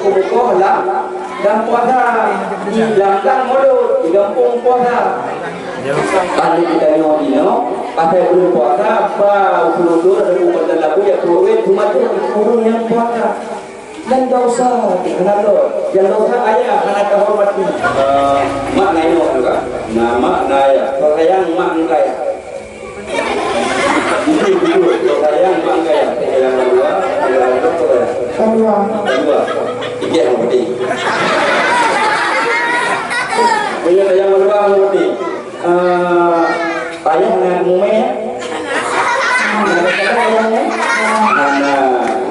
kumukoh lah dan puasa di langkang mulut di kampung puasa. Kalau kita nyono pasal belum puasa apa usul ada bukan lagu ya tuwe cuma tu urung yang puasa. Dan dosa kenapa? Yang dosa ayah anak kehormati. Mak nayo juga. Nama naya. Sayang mak kaya. Ini sayang mak kaya. Yang kedua, kedua. Tiga yang penting. Punya yang kedua yang penting. Ayah nak mume.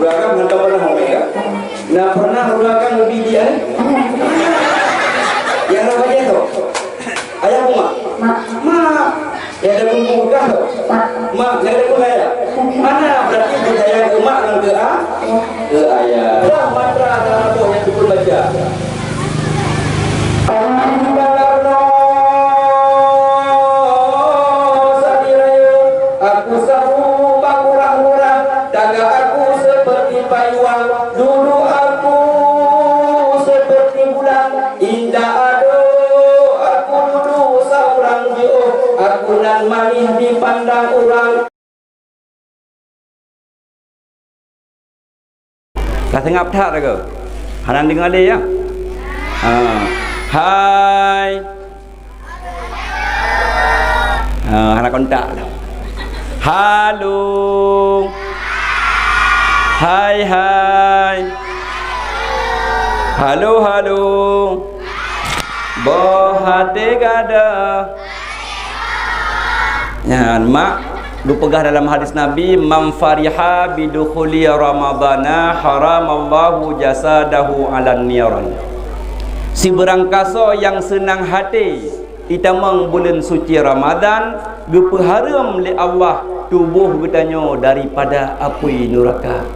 Belakang hendak pernah mume kan? Nah pernah belakang lebih dia. Yang apa dia tu? Ayah mak. Mak. Yang ada pembuka tu. Mak. Yang ada pun ayah. Mana berarti percaya ke mak dan ke ke ayah. Dah mantra dalam tu yang kita baca. Aku sabu kurang-kurang, daga aku seperti payung, dulu aku seperti bulan, indah aduh, aku dulu seorang jauh, aku nan manis dipandang orang. Kau tengok tak ke? Hanan dengar dia ya? Hai. Hanan kontak lah. Halo. Hai hai. Halo halo. Bohate gada. Ya, mak lu pegah dalam hadis Nabi, man fariha bidukhuli ramadana haramallahu jasadahu 'alan niran. Si berangkasa yang senang hati itamang bulan suci Ramadan, gepeharam li Allah tubuh getanyo daripada api neraka.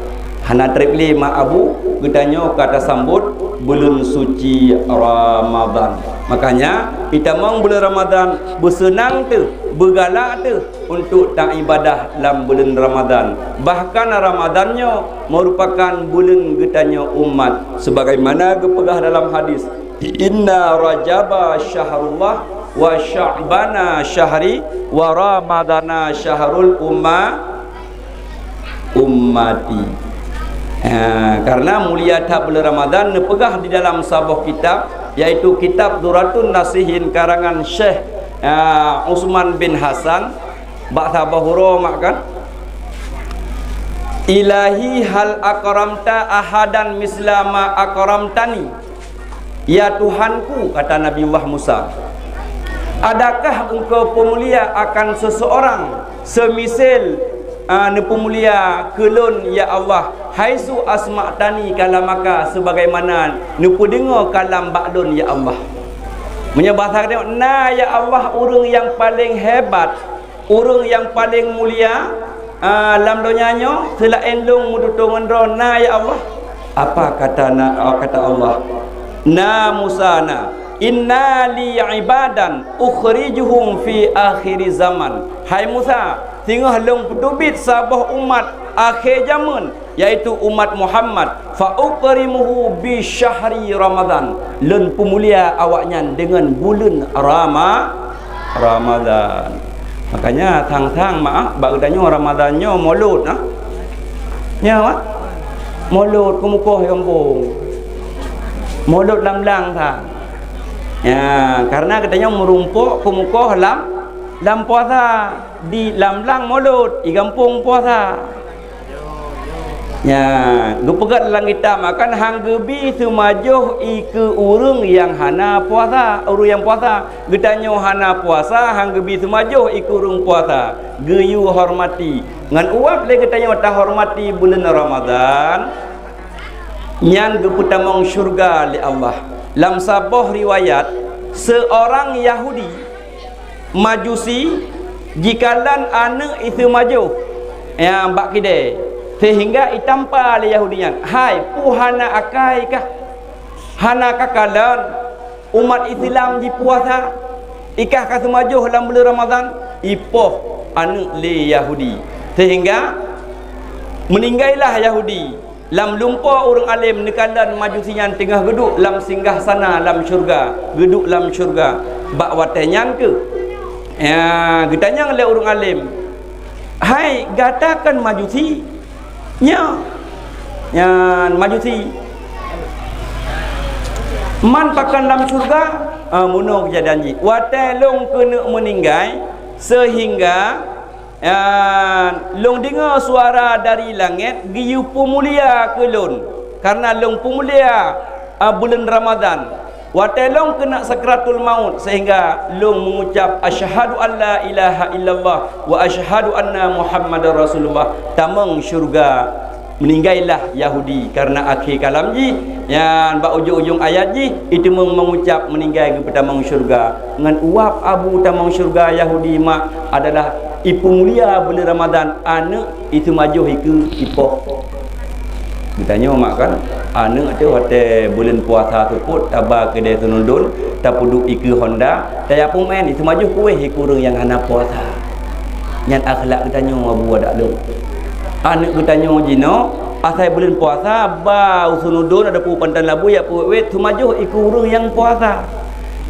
Hana tripli mak abu getanyo kata sambut bulan suci Ramadan. Makanya kita mang bulan Ramadan bersenang tu, bergalak tu untuk tak ibadah dalam bulan Ramadan. Bahkan Ramadannya merupakan bulan getanyo umat sebagaimana gepegah dalam hadis, inna rajaba syahrullah wa sya'bana syahri wa ramadana syahrul ummati. Karena mulia tak bulan Ramadan nepegah di dalam sebuah kitab, yaitu kitab Duratun Nasihin karangan Syekh Utsman bin Hasan Ba'tha Bahuro makan. Ilahi hal akramta ahadan mislama akramtani. Ya Tuhanku, kata Nabi Musa, adakah engkau pemulia akan seseorang semisal nepemulia kelun ya Allah, haisu asma'tani kalamaka, sebagaimana nepu dengar kalam ba'dun ya Allah. Menyebahasa tengok, nah ya Allah, orang yang paling hebat, orang yang paling mulia dalam dunianya selain long mudutungan ro, nah ya Allah. Apa kata Allah? Na Musa na inna li ibadan ukhrijuhum fi akhir zaman. Hai Musa, tengah long pedubit sabah umat akhir zaman, yaitu umat Muhammad, fa ukrimuhu bi syahri Ramadan, len pemulia awaknya dengan bulan Ramadan. Makanya tang-tang maaf bagdanya Ramadannya maulud nah. Ya mak. Maulud kumukoh kampung. Maulud lam-lang ta. Ya, karena katanya merumpuk kumukoh lam puasa di lam-lang maulud di kampung puasa. Ya, gepegat dalam kitab makan hang gebi semajuh ke urang yang hana puasa, urang yang puasa. Getanyo hana puasa hang gebi semajuh ke urang puasa. Geyu hormati. Ngan uap le getanyo ta hormati bulan Ramadan. Nyan geputamong syurga li Allah. Lam sabah riwayat seorang Yahudi Majusi jikalan anak itu maju yang bak kide sehingga itampa le Yahudinya, hai puhana akai kah hana kakalan umat Islam di puasa ikah ka semaju dalam bulan Ramadan ipoh anak le Yahudi, sehingga meninggallah Yahudi lam lumpur orang alim nekalan majusi yang tengah geduk lam singgah sana lam syurga, geduk lam syurga bak watenyan ke ya getanya oleh orang alim, hai gatakan majusi nya majusi man pakan lam syurga muno kejadian ji watelong kena meninggal sehingga long dengar suara dari langit giyu pemulia ke lon karena long pemulia bulan Ramadan watelong kena sakratul maut sehingga long mengucap asyhadu alla ilaha illallah wa asyhadu anna muhammadar rasulullah tamang syurga. Meninggallah Yahudi karena akhir kalam ji yang bak ujung-ujung ayat ji itu mengucap meninggal ke tamang syurga dengan uap abu tamang syurga Yahudi mak adalah ipu mulia bulan Ramadan anak itu maju iku ipoh ditanya mak kan anak tu hotel bulan puasa tu put tabah kedai tunundul tak puduk iku Honda daya pumen itu maju kuih iku yang hana puasa yang akhlak ditanya abu ada lu anak bertanya jino asal bulan puasa bau sunudun ada pu pantan labu ya pu wet tu maju iku urang yang puasa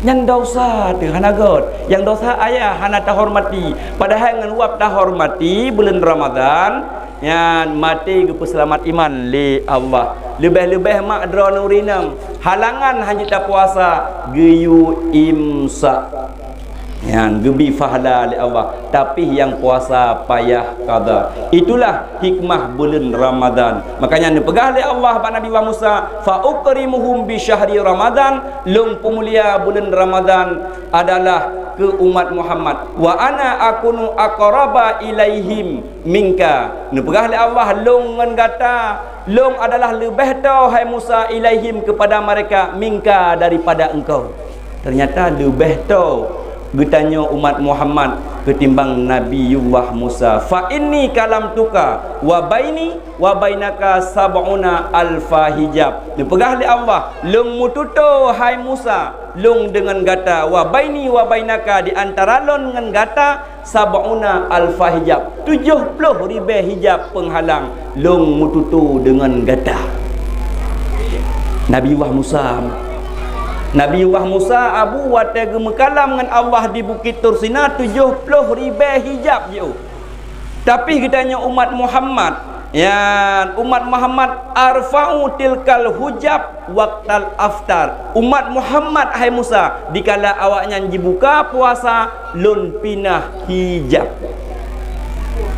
yang dosa tu hana god yang dosa ayah hana tahormati padahal ngan wap tahormati bulan Ramadan yang mati ke selamat iman li Allah lebih-lebih mak dra nurinam halangan hanya tak puasa geyu imsak yang gebi fahla li Allah tapi yang puasa payah qada itulah hikmah bulan Ramadan makanya dipegah li Allah pada Nabi Musa fa ukrimuhum bi syahri Ramadan lung pemulia bulan Ramadan adalah ke umat Muhammad wa ana akunu aqraba ilaihim minka dipegah li Allah lung ngan kata lung adalah lebih tahu hai Musa ilaihim kepada mereka minka daripada engkau ternyata lebih tahu getanya umat Muhammad ketimbang Nabiullah Musa fa inni kalam tuka wa baini wa bainaka sab'una alfa hijab dipegah li Allah lung mututo hai Musa lung dengan gata wa baini wa bainaka di antara lon dengan gata sab'una alfa hijab 70,000 hijab penghalang lung mututo dengan gata Nabiullah Musa abu watega mekalam dengan Allah di Bukit Tursina 70,000 hijab je. Tapi kitanya umat Muhammad umat Muhammad arfa'u tilkal hujab waqtal aftar. Umat Muhammad hai Musa dikala awaknya dibuka puasa lun pinah hijab.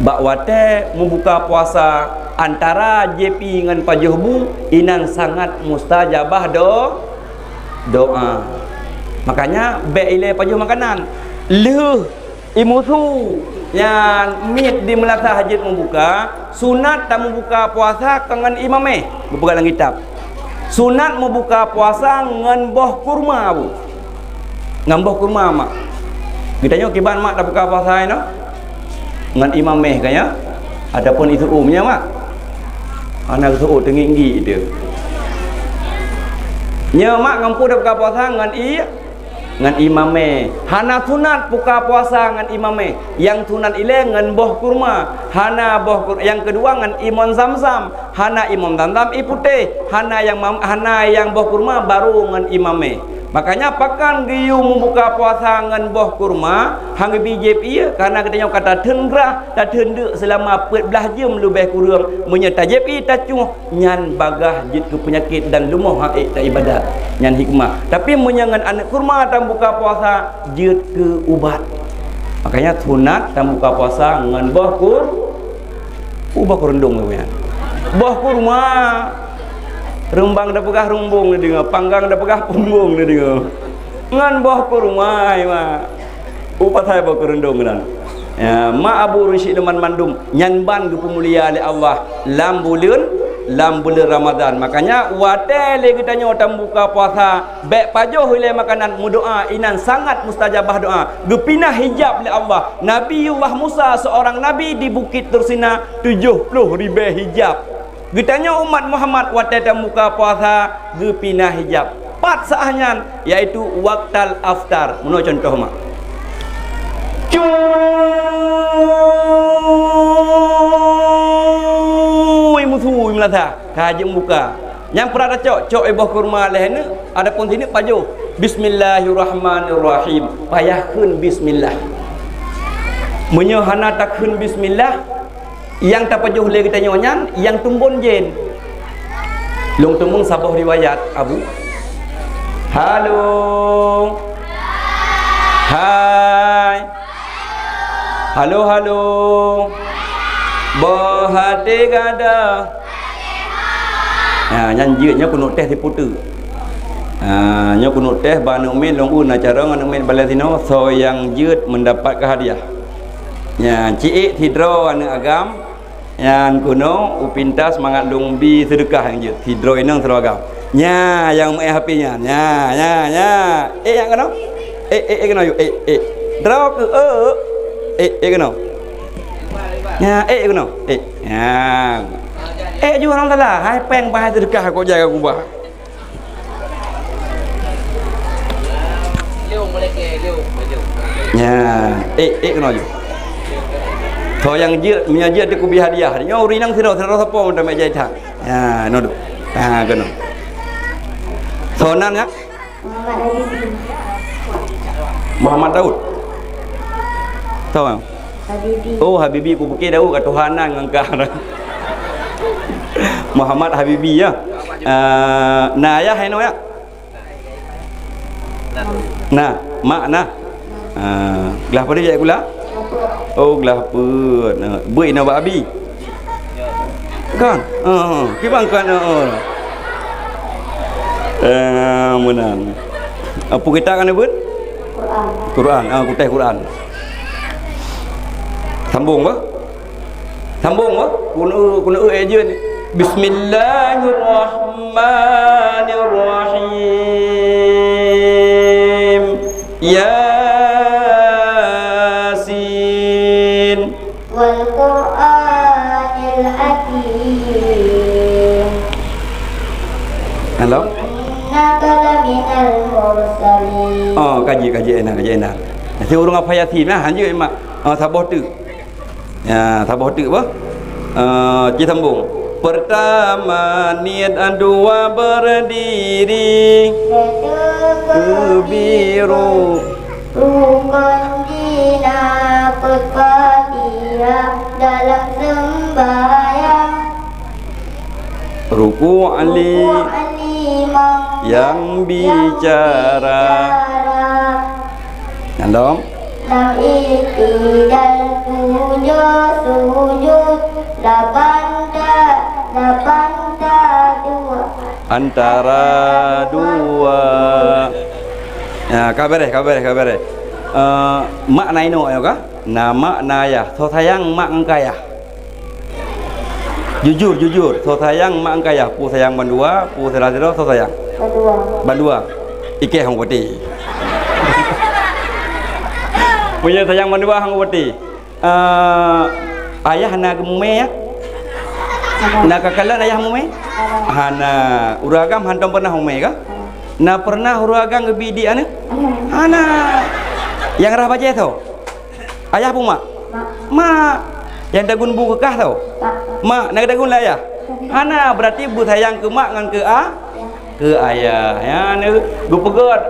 Bak wate membuka puasa antara JP dengan Pajuhbu inan sangat mustajabah doa. Makanya beile pajuh makanan leh imusu yang mit di melata hajat membuka sunat tak membuka puasa dengan imameh berpegang dalam kitab sunat membuka puasa dengan boh kurma bu dengan boh kurma mak kita tanya kiban mak tak buka puasa no dengan imameh kaya adapun itu umumnya mak anak itu tinggi itu nya mak ngampu dah buka puasa dengan imame hana sunat buka puasa dengan imame yang sunat ile dengan boh kurma hana boh kurma yang kedua dengan imam zamzam hana imam zamzam iputih hana yang boh kurma baru dengan imame makanya pakan giyu membuka puasa dengan boh kurma hang BJP karena katanya kata tengrah tak tendek selama 14 jam lebih kurang menyertai JP tacuh nyan bagah jit ke penyakit dan lumah haik tak ibadat nyan hikmah tapi menyangan anak kurma dan buka puasa jit ke ubat makanya sunat dan buka puasa dengan boh kurundung ya boh kurma rumbang dah pegah rumbung dia dengar panggang dah pegah punggung dia dengar ngan boh kurma mak upat saya boh kurundung kan ya ma Abu Rashid Leman Mandum nyanban ke pemulia oleh Allah lam bulan Ramadan makanya watele kitanya orang buka puasa baik pajuh oleh makanan mudoa inan sangat mustajabah doa gepinah hijab oleh Allah Nabiullah Musa seorang nabi di Bukit Tursina 70,000 hijab getanya umat Muhammad watele buka puasa gepinah hijab pat saahnya yaitu waqtal aftar menurut contoh mak cuy musuh ladha kaji muka yang pernah cok ibuh kurma leh ni adapun sini paju bismillahirrahmanirrahim payahkeun bismillah munyo hana takkeun bismillah yang tak pajuh le kita nyonya yang tumbun jen long tumung sabah riwayat Abu halo hai halo halo bohate gada nyanyi kuno teh di putu nya kuno teh banu min long un acara nganu min balasino so yang jeut mendapat hadiah nya ciik tidro anu agam yang kuno upintas semangat lumbi sedekah yang jeut tidro inang seragam nya yang mai HP-nya nya yang kena kena yuk draw ke kena nya kena nya juga orang salah hai peng bahas sedekah kau jaga aku bah nya kena yuk so yang jeut menyajat di kubi hadiah nya uri nang siro sapa mun mai jai thang nya no du kena so nan ya Muhammad Daud tahu kan? Habibi. Oh Habibi ku pikir Daud ketuhanan ngangkah Muhammad Habibi ya nah ya hai no ya nah mak nah gelah pada je gula oh gelah put bui na babi kan kibang kan menang apa kita kan sebut Quran kuteh Quran sambung ba kuno aja ni bismillahirrahmanirrahim yasin wal qur'anil hakim halo kaji enak nanti urang apa yatim lah hanya emak sabah tu ya sabah tu apa ci sambung pertama niat dua berdiri kebiru rukun dina Fatihah dalam sembahyang ruku ali yang bicara dong nang dan sujud antara dua ya kabar makna ino ya kah nama naya so sayang mak engkaya jujur so sayang mak engkaya pu sayang bandua pu seladro so sayang bandua ike hang putih punya sayang bandua hang putih ayah na gemume ya na kakalan ayah mume hana uragam hantam pernah mume kah na pernah uragam ngebidi ane hana yang rah baca tu ayah pun mak yang dagun bu kekah tau mak nak dagun lah ayah hana berarti bu sayang ke mak ngan ke ayah ya ni gu pegot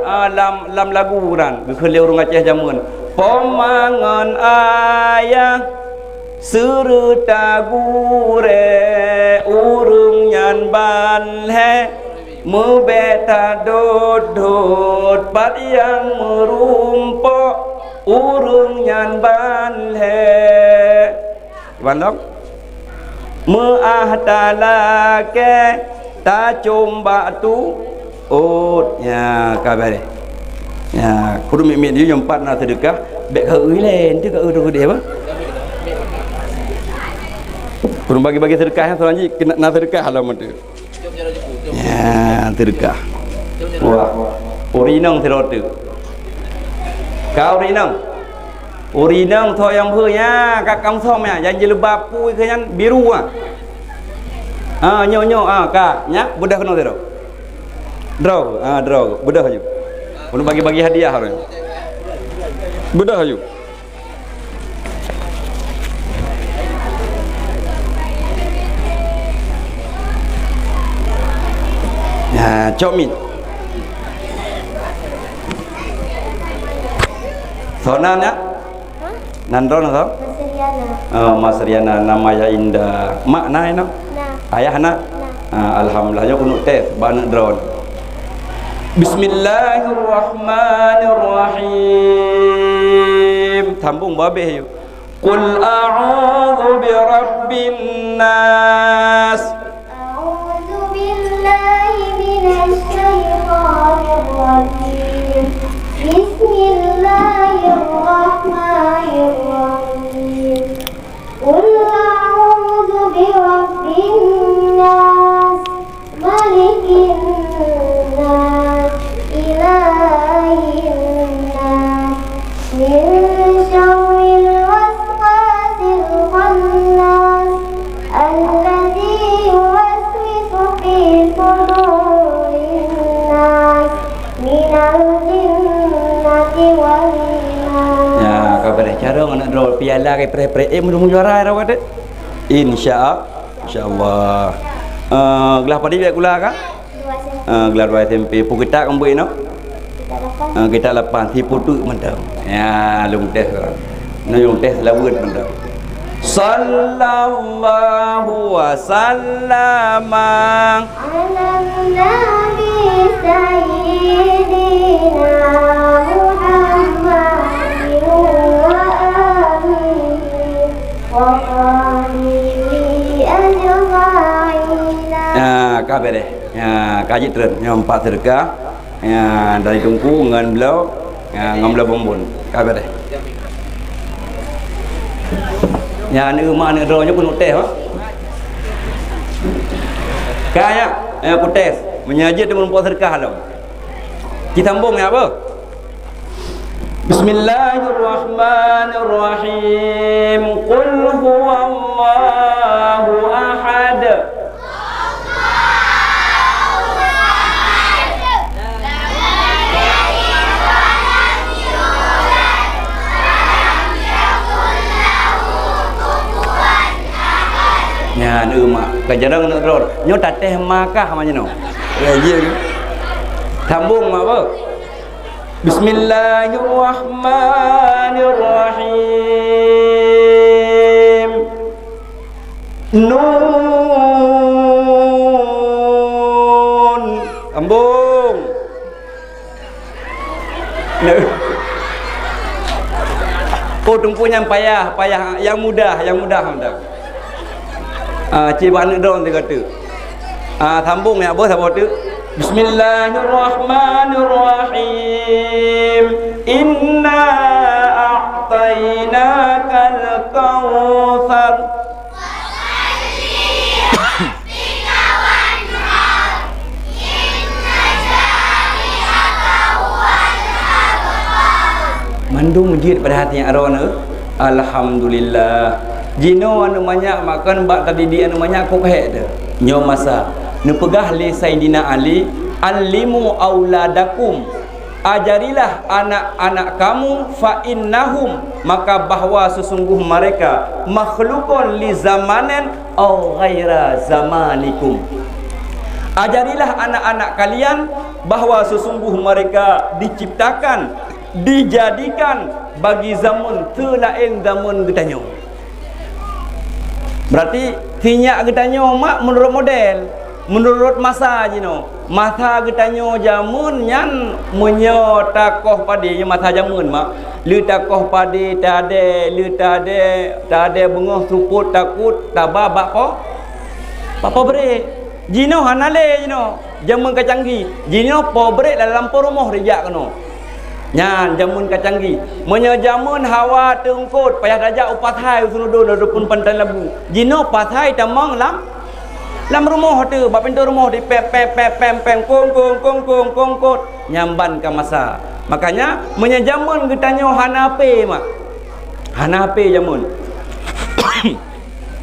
lam lagu ran gu kheli urang Aceh jamun pomangan ayah serta gure urung nyan ban he mebeta dodot pat yang merumpok urung nyan ban he bandok meahtalake ta comba tu ya kabar ya kudu mimik dia yang empat nak sedekah bek keui lain tu keui dia apa kudu bagi-bagi sedekah yang selanjutnya kena nak sedekah halaman tu ya sedekah wah urinang terotu kau urinang tho yang punya kakang som ya yang jilbab pui ke yang biru nyo ka nya budak kena tero draw budak aja kudu bagi-bagi hadiah orang budak aja Comit. Sonanya? Nandron atau? Mas Riana nama ya indah. Mak na ino? Ayah na? Alhamdulillah kunut teh bana drone. Bismillahirrahmanirrahim. Sambung babeh yuk. Qul a'udzu birabbin nas. A'udzu billahi minasy syaithanir rajim. Bismillahirrahmanirrahim. Qul a'udzu birabbin nas, malikin nas, ilahin nas, min syarril waswasil khannas, alladzi yuwaswisu fi sudurin nas, minal jinnati wan nas. Ya, kabar cara nak draw piala ke pre-pre belum juara dah kata. Insyaallah. Gelar pada dia gula kan? Gelar 2 SMP. Pukul kita kamu ini. Kita 8 tipu tu mantap. Ya, lung teh. Lung teh lawut mantap. Sallallahu wa sallama ala nabi sayyidina Muhammadin wa alihi wa sahbihi ajma'in. Kabar deh. Ya, kaji terus. Yang 4 sedekah. Ya, dari tungku ngan belau. Ya, ngam belau bombon. Kabar deh. Ya, ni rumah ni rohnya pun teh ha. Kaya, aku tes. Menyajid dengan puas sedekah lo. Kita sambung ya apa? Bismillahirrahmanirrahim. Qul huwallahu ahad. Ya, ni mak. Kajarang nak rod. Nyo tateh makah macam no. Ya, ye. Sambung mak apa? Bismillahirrahmanirrahim. Nun. Sambung. Oh, tumpunya payah, yang mudah hendak. Cik bana dong dia kata. Sambung ya apa siapa tu? Bismillahirrahmanirrahim. Inna a'tainakal kautsar. Mandung masjid pada hati yang arona. Alhamdulillah. Jino anu banyak makan bak tadi dia anu banyak kok hek dah. Nyo masa nu pegah li Saidina Ali, alimu auladakum. Ajarilah anak-anak kamu fa innahum, maka bahwa sesungguh mereka makhlukun li zamanin au ghaira zamanikum. Ajarilah anak-anak kalian bahwa sesungguh mereka diciptakan, dijadikan bagi zaman telain zaman getanyo. Berarti tinyak getanyo mak menurut model, menurut masa jino. Masa getanyo jamun nyan menyo takoh padi masa jamun mak. Lu takoh padi tade, lu tade bengah suput takut tabah bako. Papa bre. Jino hanale jino. Jamun kacanggi. Jino po bre dalam rumah rejak keno. Nyan jamun kacanggi. Menyo jamun hawa tengkut payah dajak upathai usunudun adupun pantan labu. Jino pathai tamang lam rumah tu, bab pintu rumah di pem kong nyamban ke masa. Makanya menyo jamun getanyo hanape mak. Hanape jamun.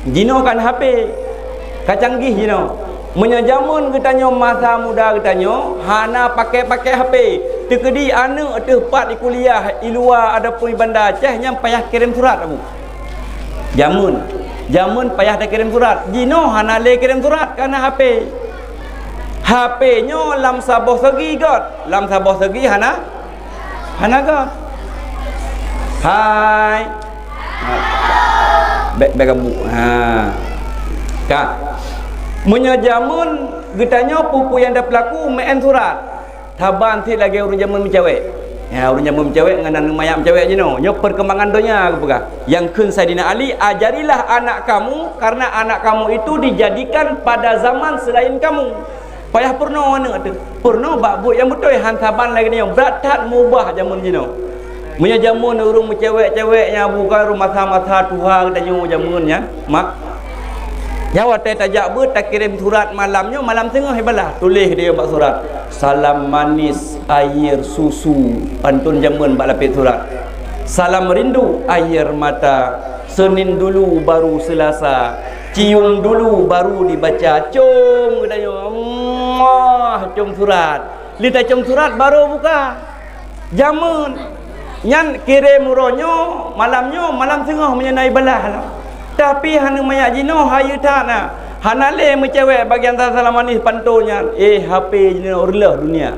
Jino kan HP. Kacanggih jino. Menyo jamun getanyo masa muda getanyo hana pakai HP. Tekedi anak tepat di kuliah di luar ada pun bandar Aceh yang payah kirim surat kamu. Jamun payah dah kirim surat. Jino hana le kirim surat kerana HP. HP-nya lam sabah segi got. Lam sabah segi hana got. Hai. Bek kamu. Kak. Menyajamun getanya pupu yang dah pelaku main surat. Taban si lagi urun jamun mencewek. Ya urun jamun mencewek dengan mayat mencewek je no. Nya perkembangan dunia aku pegang. Yang kun Saidina Ali, ajarilah anak kamu karena anak kamu itu dijadikan pada zaman selain kamu. Payah purno mana tu. Purno bak yang betul hantaban lagi ni berat tak mubah jamun je no. Punya jamun urung cewek-ceweknya bukan rumah masa Tuhan kita nyu jamunnya. Mak. Ya watai tajak ber tak kirim surat malamnya malam tengah hebalah tulis dia bak surat. Salam manis air susu pantun jamun bak lapis surat. Salam rindu air mata Senin dulu baru Selasa. Cium dulu baru dibaca. Cum katanya. Cum surat. Lita cum surat baru buka. Jamun. Nyan kirim muronyo malam tengah menyenai belah lah. Tapi hana mayak jino hayu tak nak. Hana le mencewek bagian salam manis pantunya. HP jino relah dunia.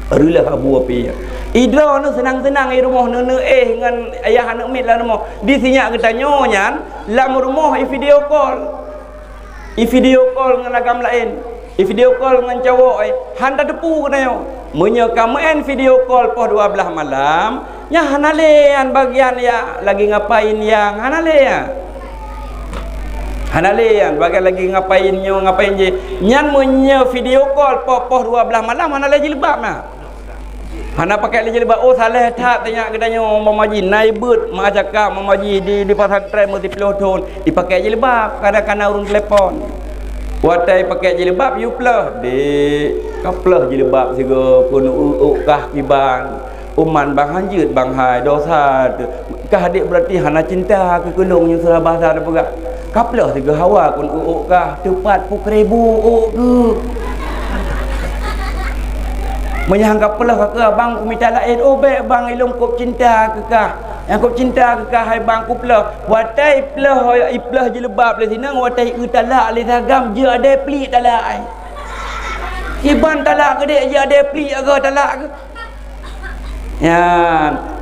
Relah abu api. Idra nu senang-senang di rumah nene dengan ayah anak mit lah rumah. Di sinyak kita nyan lam rumah video call. Video call dengan agam lain. Video call dengan cowok handa depu katanya. Munya kamen video call poh 12 malam. Nya hanalean bagian ya lagi ngapain yang hanalean. Hanalean bagian lagi ngapain je. Nyan munya video call poh 12 malam hanale jilbab nah. Hana pakai jilbab. Oh salah tak tanya katanya mamaji naik but mak cakap mamaji di pasar tram multiple tone dipakai jilbab kadang-kadang urung telefon. Watai pakai jilbab you pelah dek kaplah jilbab siga pun kah kiban uman bang hanjut bang hai dosa kah adik berarti hana cinta ke kulung yang surah bahasa ada pegak kaplah siga hawa pun kah tepat pukrebu ke menyanggap pelah ke abang ku minta lain oh baik bang ilung kop cinta ke kah yang kau cinta ke hai bang ku pelah watai pelah iplah jilbab le sini watai talak le sagam je ada pelik talak ai iban talak ke dek je ada pelik ke talak ke ya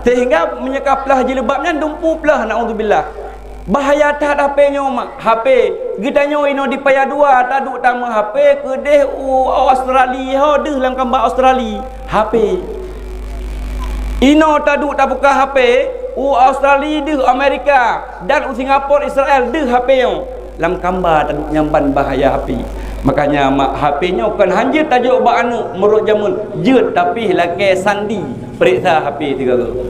sehingga menyekaplah jilbabnya dumpu pelah naudzubillah bahaya tak HP nyo mak HP gitanyo ino dipaya dua taduk tama HP ke deh Australia ho deh lang kamba Australia HP ino taduk tak buka HP Australia deh Amerika dan Singapura Israel deh HP yang lam kamba taduk nyamban bahaya HP makanya mak HP nya bukan hanya tajuk bak anu merut jamun jut tapi laki sandi periksa HP tiga tu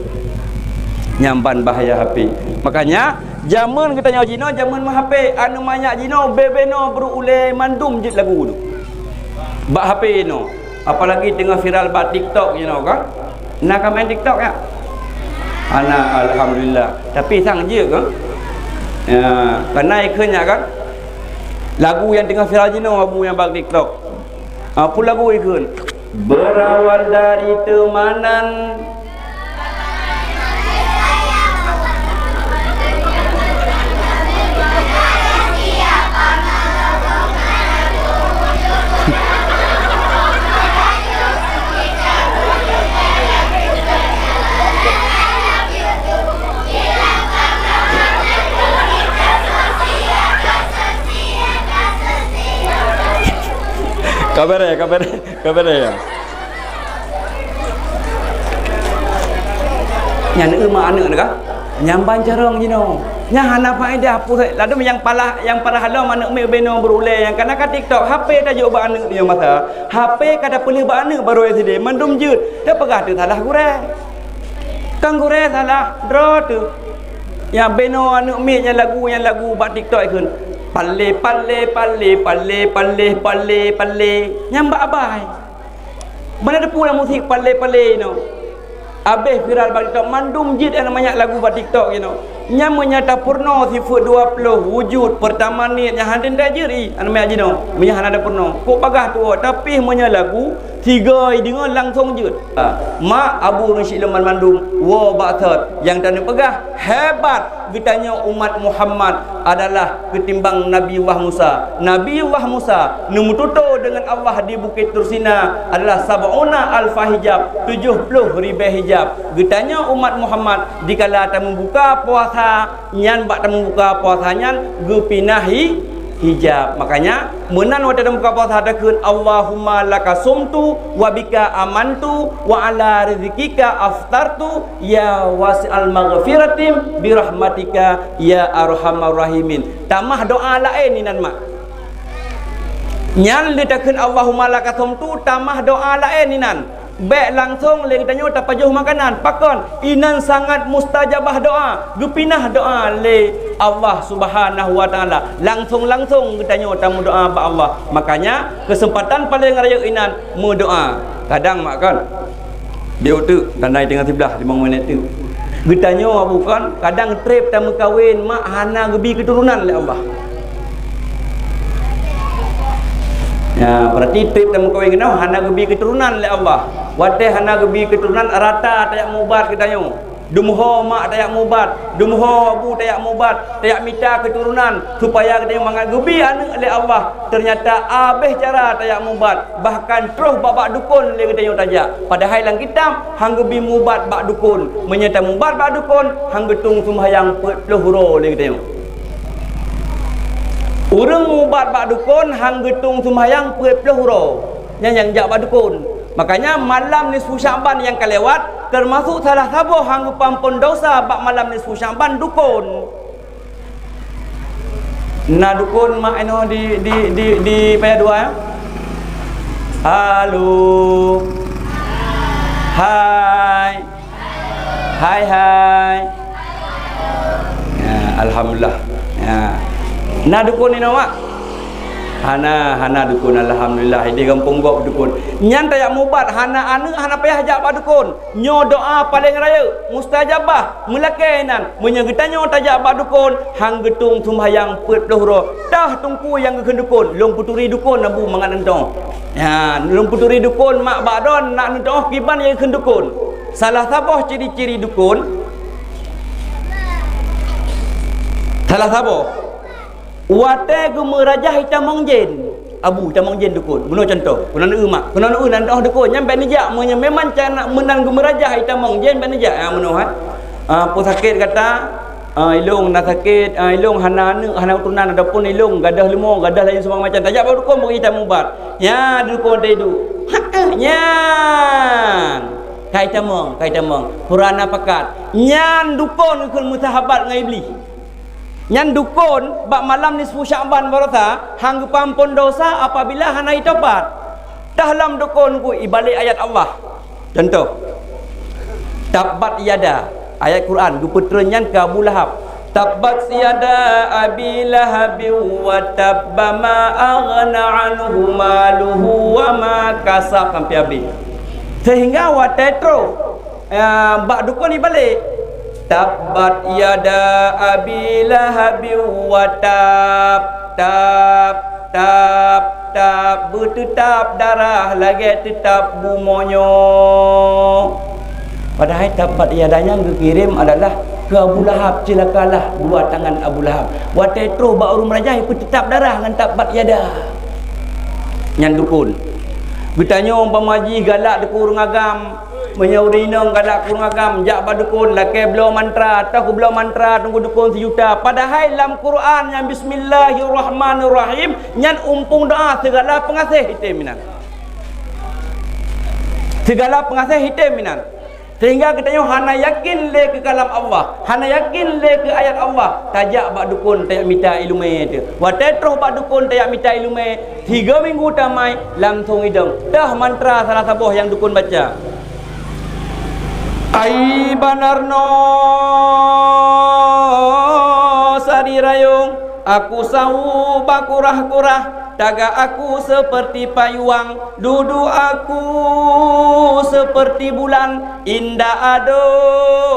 nyamban bahaya HP makanya jamun kita nyawa jino jamun mah HP anu manyak jino bebeno berulai mandum jut lagu tu bak HP no apalagi tengah viral bak TikTok you know kan nak main TikTok ya anak alhamdulillah tapi sang je kan ya kena ikhnya kan lagu yang tengah viral jino lagu yang bak TikTok apa lagu ikun berawal dari temanan kabar ya yang emak anak nak nyamban carong je no nya hana faedah apa lalu yang parah halau anak me beno berulai yang kena kat TikTok HP tajuk ba anak dia masa HP kada pilih ba anak baru SD mandum jut dah pegah tu salah kurang kang kurang salah draw tu yang beno anak me yang lagu ba TikTok ikun palle nyambak abai mana ada pula musik palle no habis viral bagi TikTok mandum jid yang namanya lagu bagi TikTok you know nya menyata purno sifat 20 wujud pertama ni yang handan dah jeri namanya jino menyah ada purno kok bagah tu tapi menyah lagu tiga dengar langsung jud mak Abu Rashid Leman mandum wa ba'thad yang tadi pegah hebat Getanya umat Muhammad adalah ketimbang Nabi Wah Musa. Nabi Wah Musa numututo dengan Allah di Bukit Tursina adalah sab'una alfa hijab, 70 ribu hijab. Getanya umat Muhammad dikala tak membuka puasa nyan bak tak membuka puasa nyan gepinahi hijab. Makanya menan wata dalam buka puasa takun Allahumma laka sumtu wa bika amantu wa ala rizkika aftartu ya wasi'al maghfiratim birahmatika ya arhamar rahimin. Tamah doa lain ni nan mak. Nyan le takun Allahumma laka sumtu tamah doa lain ni nan. Baik langsung le kita nyota pajuh makanan pakon inan sangat mustajabah doa gepinah doa le Allah Subhanahu wa taala langsung kita nyota mu doa ba Allah. Makanya kesempatan paling raya inan mu doa kadang mak kan dia tu tandai tengah sebelah 5 minit tu kita nyo bukan kadang trip tamu kahwin mak hana gebi keturunan le Allah. Ya, berarti trip tamu kahwin kena hana gebi keturunan le Allah. Wateh hana gebi keturunan rata tayak mubat ketanyo. Dumho mak tayak mubat, dumho abu tayak mubat, tayak mita keturunan supaya ketanyo mangat gebi anak le Allah. Ternyata abeh cara tayak mubat, bahkan terus babak dukun le ketanyo tajak. Padahal lang kitab hang gebi mubat bak dukun, menyata mubat bak dukun hang getung sembahyang 40 huro le ketanyo. Urang mubat bak dukun hang getung sembahyang 40 huro. Yang jak bak dukun. Makanya malam nisfu Syaban yang kelewat termasuk salah satu hang pampun dosa bak malam nisfu Syaban dukun. Nah dukun mak eno di paya dua ya. Halo. Hai. Hai. Ya, alhamdulillah. Ya. Nah dukun ini mak. Hana dukun alhamdulillah di kampung gok dukun. Nyan tayak mubat hana payah jak bak dukun. Nyo doa paling raya mustajabah melakenan menyegetanyo tajak bak dukun hang getung sembahyang 40 ro. Dah tungku yang ke dukun, long puturi dukun abu mangan entong. Ya, long puturi dukun mak bak don nak entong kiban yang ke dukun. Salah sabah ciri-ciri dukun. Salah sabah wate gemerajah hitam jin abu hitam jin dukun bunuh contoh kunana mak kunana nan dah dukun nyampe ni jak memang cana menang gemerajah hitam jin ben jak menuh apa sakit kata ilung nak sakit ilung hana tunan adapun ilung gadah lemo gadah lain semua macam tajak baru dukun bagi hitam ubat ya dukun dedu nyan kai tamang purana pakat nyan dukun kun mutahabat ngai iblis. Nyan dukun bak malam nisfu Syaban barata hang pampun dosa apabila hana tobat. Dalam dukun ku ibalik ayat Allah. Contoh. Tabbat yada ayat Quran guputra nyan ke Abu Lahab. Tabbat yada Abi Lahab wa tabba ma aghna anhu maluhu wa ma kasab sampai habis. Sehingga wa tetro bak dukun ibalik Tabbat yada Abi Lahab wa tab bertetap darah lagi tetap bumonyo. Padahal tabbat yadanya yang dikirim adalah ke Abu Lahab, celakalah dua tangan Abu Lahab. Wa tetro bak urung merajah bertetap darah dengan tabbat yada. Nyan dukun. Bertanya umpama haji galak deku urang agam menyaurina galak kurang agam jak badukun laki belau mantra atau belau mantra tunggu dukun sejuta. Padahal dalam Quran yang bismillahirrahmanirrahim nyan umpung doa segala pengasih hitam minan. Segala pengasih hitam minan. Sehingga kita hana yakin le ke kalam Allah, hana yakin le ke ayat Allah. Tajak bak dukun tayak minta ilume tu. Wa tetroh bak dukun tayak minta ilume 3 minggu tamai langsung hidung. Dah mantra salah satu yang dukun baca. Ai banarno sadirayung aku sahu bakurah-kurah taga aku seperti payuang duduk aku seperti bulan indah ado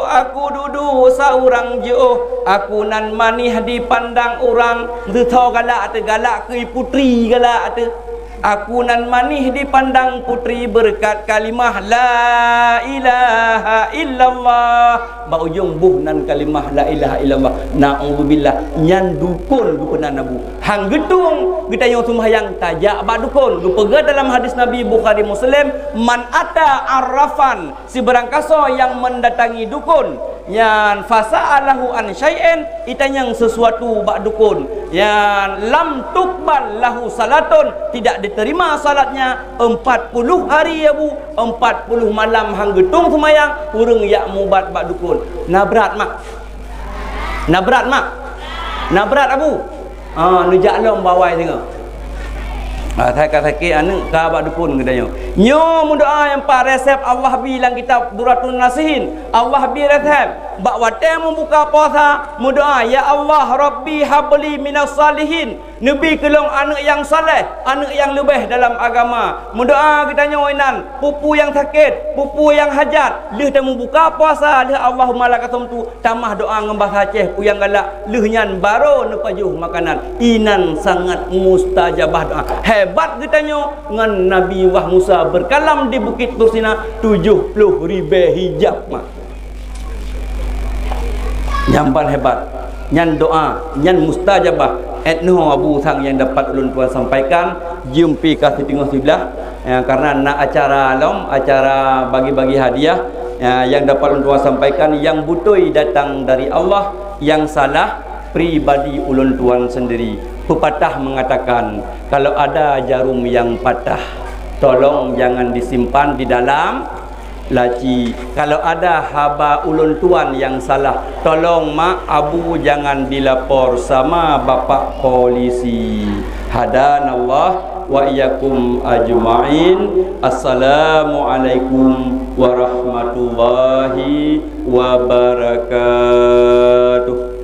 aku duduk seorang jauh aku nan manih dipandang orang tu galak ke putri galak tu Aku nan manih dipandang putri berkat kalimah la ilaha illallah. Ba ujung buh nan kalimah la ilaha illallah. Na'udzubillah nyan dukun dukunan nabu. Hang gedung kita yang sembahyang tajak ba dukun. Gupega dalam hadis Nabi Bukhari Muslim, man ata arrafan, si berangkaso yang mendatangi dukun, yang fasa'alahu an syai'in, itanyang sesuatu bak dukun, yang lam tuqbal lahu salatun, tidak diterima salatnya 40 hari ya bu, 40 malam hang getung semayang urang yak mubat bak dukun. Nabrat mak, nabrat mak, nabrat abu. Nu jaklom bawai tengok. Saya kata anu ka bak dukun katanya. Nyo doa yang pak resep Allah bilang kitab Duratun Nasihin. Allah bi resep bak wate membuka puasa doa ya Allah Rabbi habli minas salihin. Nabi kelong anak yang saleh, anak yang lebih dalam agama. Doa katanya wainan, pupu yang sakit, pupu yang hajat, leh temu buka puasa, leh Allahumma lakatum tu tamah doa ngembah Aceh puyang galak, leh nyan baro nepajuh makanan. Inan sangat mustajabah doa. Hebat katanya ngan Nabi Wah Musa berkalam di Bukit Tursina 70 ribu hijab mak. Nyampan hebat, nyan doa, nyan mustajabah. Etno Abu Sang yang dapat ulun tuan sampaikan, jumpi kasih tengok sebelah karena nak acara alam, acara bagi-bagi hadiah yang dapat ulun tuan sampaikan, yang butoi datang dari Allah, yang salah pribadi ulun tuan sendiri. Pepatah mengatakan, kalau ada jarum yang patah, tolong jangan disimpan di dalam laci. Kalau ada haba ulun tuan yang salah, tolong mak abu jangan dilapor sama bapak polisi. Hadanallah wa iyyakum ajma'in. Assalamualaikum warahmatullahi wabarakatuh.